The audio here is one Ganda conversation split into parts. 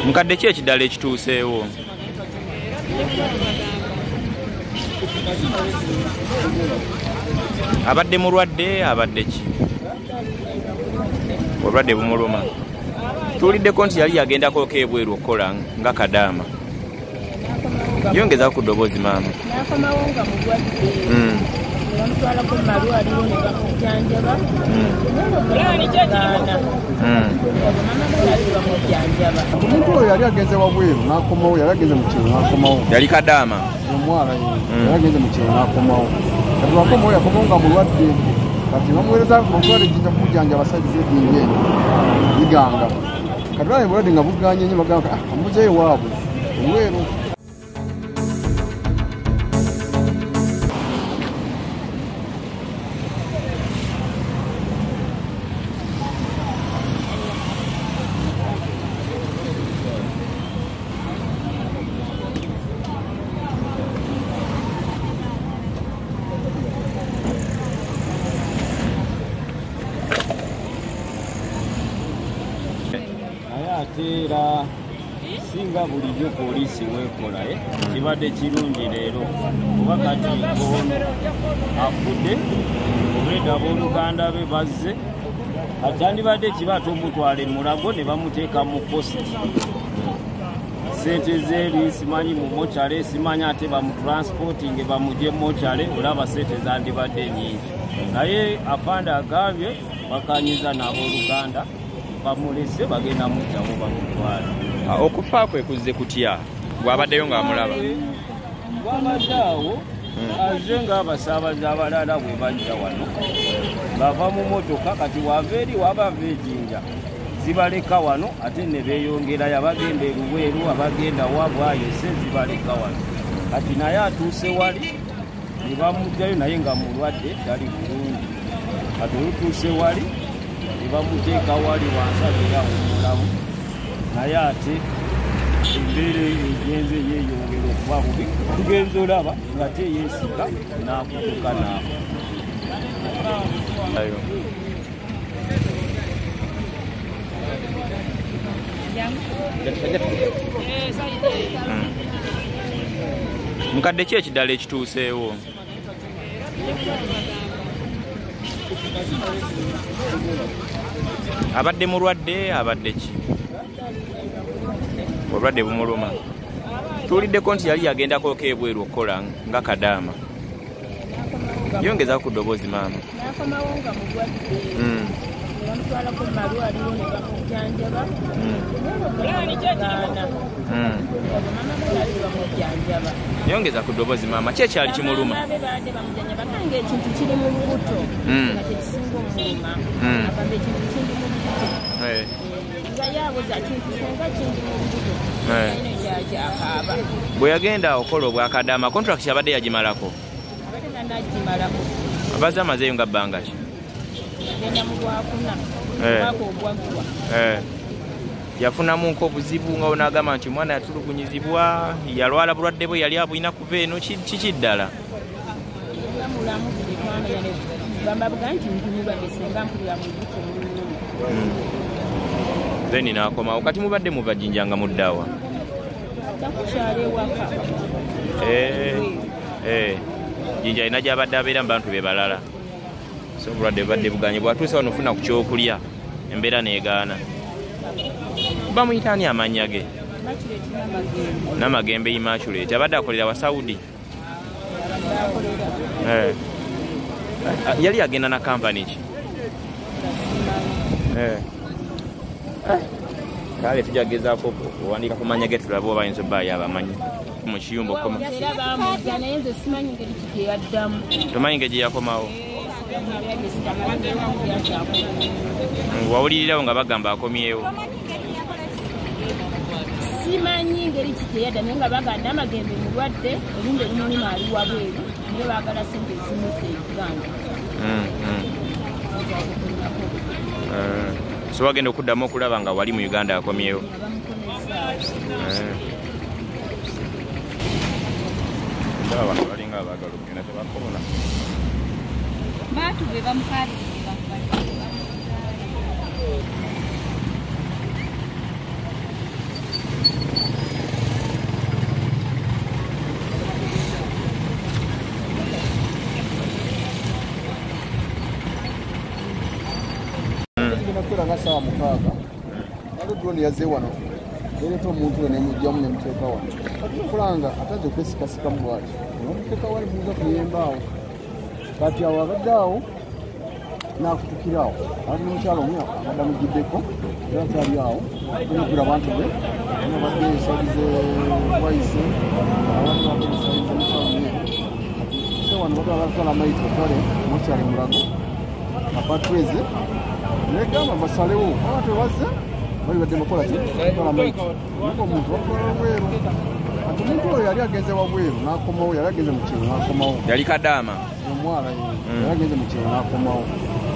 Mukadde ki ekiddala ekituuseewo? Abadde mulwadde abadde ki? Obulwadde bumuluma. Tuwuliddeko nti yali yagendako ebweru okukola nga Kadaama. Yongeza ku ddoboozi maama. N'akomawo nga mulwadde. Bamutwalako mu malwaliro ne bamujjanjaba. Omuntu oyo yali agenze wabweru n'akomawo, yali agenze mu kiro n'akomawo. Yali Kadaama? Omwala yali agenze mu kiro n'akomawo. Kati wakomawo yakomawo nga mulwadde. Kati bamuweereza omutwale ejjinja kumujjanjaba asaliza eddinga eno liganga. Kati bali bulwadde nga buganye nnyo bagamba amuzeeyo waabwe olweru. Era singa bulijjo poliisi weekola kibadde kirungi leero kuba kati ono afudde obwedda abooluganda be bazze kati andibadde kibata omutwala emulago ne bamuteeka mu positi sente zeeri simanyi mu mochale simanyi ate bamutransportinge bamugye mochale olaba sente zandibadde nyingi naye afande agambye bakanyiza n'abooluganda bamulese bagenda mujjamu bamutwala. Okufa kwe kuzze kutya bw'abaddeyo ng'amulaba? Bw'abadde awo aze ng'abasaabazi abalala bwe bajja wano bava mu motoka kati wava eri wabava ejjinja zibaleka wano ate ne beeyongerayo abagenda eruweeru abagenda wabwayose zibaleka wano kati naye atuuse wali ne bamugjayo naye nga mulwadde tali bulungi kati olutuuse wali bamuteeka wali wansi abeera omulamu naye ate embeera egenze yeeyongera okuba bubi tugenza olaba nga teyeesiga n'akutuka naabo. Mukadde ki ekiddala ekituuseewo? Abadde mulwadde abadde ki? Obulwadde bumuluma. Tuwuliddeko nti yali yagendako ebweru okukola nga Kadaama. Yongeza ku ddoboozi maama. N'akomawo nga mulwadde. Bamutwalako mu malwaliro ne bamujjanjaba. Yongeza ku ddoboozi maama. Ki ekyali kimuluma? Baadde bamujjanjaba kange ekintu kiri mu lubuto nga tekisinga omuluma. Agamba ekintu kiri mu lubuto. Nga yaabuuza kintu senga kiri mu lubuto. Naye kyakaaba. Bwe yagenda okukola obwa Kadaama contract abadde yagimalako? Abadde n'agimalako. Abazze amazeeyo nga bbanga ki? Agenda mu gwakuna. Omwaka ogwaggwa. Yafunamu nk'obuzibu nga n'agamba nti omwana yatulugunyizibwa yalwala bulwadde bwe yali abulina kuva eno kiki ddala? Mulamu buli mwana yale bamba buga nti mulwadde senga mpulira mu lubuto mululuma. Then n'akomawo kati mubadde muva jjinja nga muddawa? Takukyala ewaka. Jjinja alina gy'abadde abeera mu bantu be balala. So obulwadde bubadde buganye bw'atuuse wano ofuna ku kyokulya embeera n'egaana. Bamuyita ani amannya ge? Namagembe Immaculate. Abadde akolera wa Saudi? Yali agenda na kampani ki? Kale tujja kugezaako okuwandiika ku mannya ge tulabe oba ayinza obbayo abamanyi mu kiyumba okukoma. Tomanyi ngeri gye yakomawo? Wawulirirawo nga bagamba akomyewo? Simanyi ngeri kiteyadda naye nga baganda Amagembe mulwadde olumbe lumuluma ali wabweru naye baagala sente ezimuse ekiganda. So wagenda okuddamu okulaba nga wali mu Uganda akomyewo? Abantu balinga abaagala okugenda tebakona. Baatu be bamukaabirira. nga sawa mukaaga ate drone yazze wano ereeta omuntu we nemujjamu nemuteeka wano okulanga ataze okwesikasika mu bwati omuteeka wali muza kuyembaawo kati awo abadde awo n'akutukira awo ati nomukyalo omu abadde amugiddeko era kyali awo omukira abantu be abadde esaize waise abadde esaize mukyalo se wano badde abatwala maiti otwale mukyali mulago apatreze negamba basalewo abantu bazze bali badde mukola ki batwala maiti nuko omuntu batwala wabweru ati omuntu oyo yali agenze wabweru n'akomawo yali agenze mu kino n'akomawo yali Kadaama omwala yali agenze mu kino n'akomawo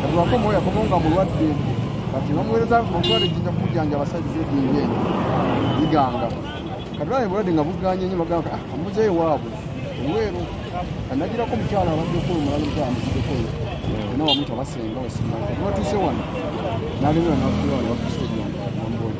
kati wakomawo yakomawo nga mulwadde kati bamuweereza mutwala ejjinja kumujjanja abasaidiza edinga eno liganga kati bali bulwadde nga buganye nnyo bagamba amuzeeyo waabwe obweru anagirako omukyala abaddeko omulala omukyala amuziddeko na wamuta basenga wasima batuuse wano n'alemera n'afuula wano batuuse nnyo wamboni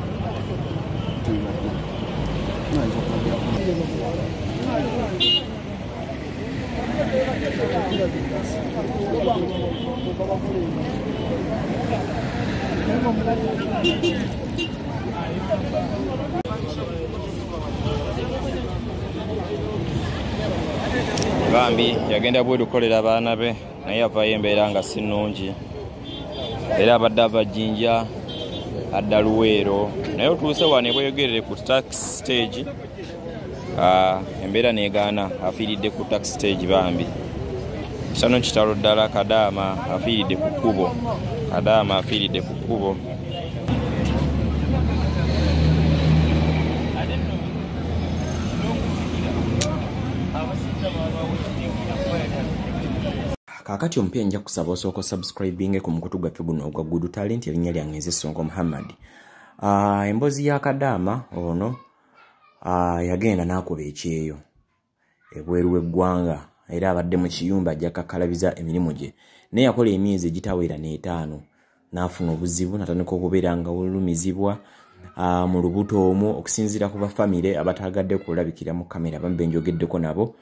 bambi yagenda bweru kukolera abaana be naye avaayo embeera nga si nnungi era abadde ava Jjinja adda Luweero naye otuuse wano ebweyogerere ku tax stage embeera negaana afiiridde ku tax stage bambi kino kitalo ddala Kadaama afiiridde ku kkubo Kadaama afiiridde ku kkubo kakati ompya nja kusaba osooka subscribing ku mukutu gwaffe guno ogwa Good Talent erinnya lyange nze Sonko Muhammad. Embozi ya Kadaama ono yagenda n'akuba ekyeyo ebweru w'eggwanga era abadde mu kiyumba ajja kakalabiza emirimu gye naye yakola emyezi egitawera n'etaano n'afuna obuzibu natandika okubeera nga olumizibwa mu lubuto omwo okusinziira ku bafamire abataagadde kulabikira mu kamera bambi njogeddeko nabo.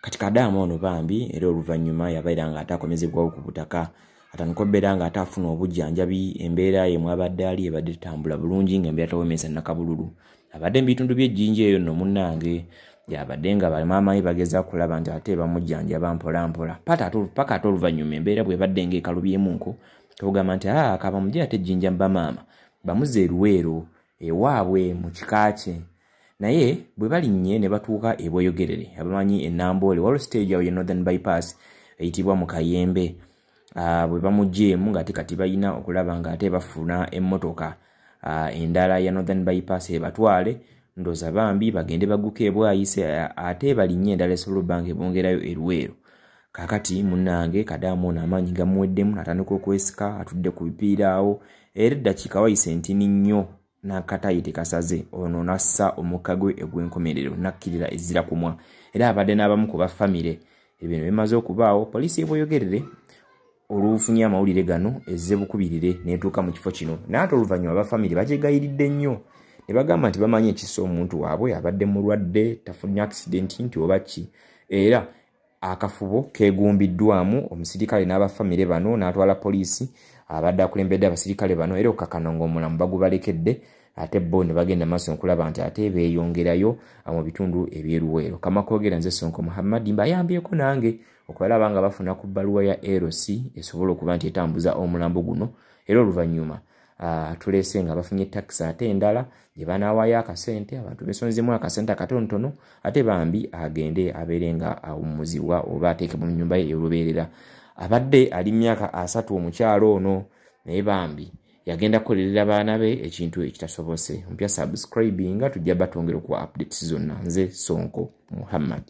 Kati Kadaama ono bambi era oluvannyuma yabaera nga atakomezebwawo ku butaka atandika okubeera nga ataafuna obujjanjabi embeera ye mwabadde ali ebadde tutambula bulungi ng'embeera tawemesa nakabululu abadde mu bitundu by'ejjinja eyo nno munnange yabadde nga bamaamayi bageza kulaba nti ate bamujjanjaba mpolampola paka ate oluvannyuma embeera bwebadde ng'ekalubyemu togamba nti kabamujja ate ejjinja bamaama bamuze eruweero ewaabwe mu kika kye naye bwe balinnye ne batuuka ebweyogerere abamanyi ennamboole waliwo stage awo ye Northern Bypass eyitibwa mu Kayembe bwe bamugjeemu ng'ate kati balina okulaba ng'ate bafuna emmotoka endala ya Northern Bypass ebatwale ndooza bambi bagende bagguke ebwayise ate balinnye endala esobola obbanga ebongerayo eruweero kakati munnange Kadaama ono amaanyi gamuweddemu natandika okwesika atudde ku bipiira awo era eddakiika wayise ntini nnyo n'akatayi tekasaze ono nassa omukka gwe egw'enkomerero nakkirira ezira kumwa era abadde n'abamu ku bafamire ebintu bimaze okubaawo poliisi ebweyogerere olufunye amawulire gano ezze bukubirire n'etuuka mu kifo kino naye ate oluvannyuma abafamire bakigayiridde nnyo ne bagamba nti bamanyi ekisa omuntu waabwe abadde mulwadde tafunye accident nti oba ki era akafubo keegumbiddwamu omusirikale n'abafamire bano n'atwala poliisi abadde akulembedde abasirikale bano era okakana ng'omulamu bagubalekedde ate bo ne bagenda maaso okulaba nti ate beeyongerayo mu bitundu ebyeruweero kamakogera nze Sonko Muhammad mbayambyeko nange okubalaba nga bafuna ku bbaluwa ya LC esobola okuba nti etambuza omulambo guno era oluvannyuma tuleese nga bafunye taxi ate endala gye banaawayo akasente abantu besonzemu akasente akatonotono ate bambi agende abeere nga awummuzibwa oba ateeke mu nnyumba ye ey'olubeerera abadde ali myaka 3 omukyalo ono naye bambi yagenda kukolerera baana be ekintu ekitasobose mpya subscribing tujja batongera ku updates zonna nze Sonko Muhammad.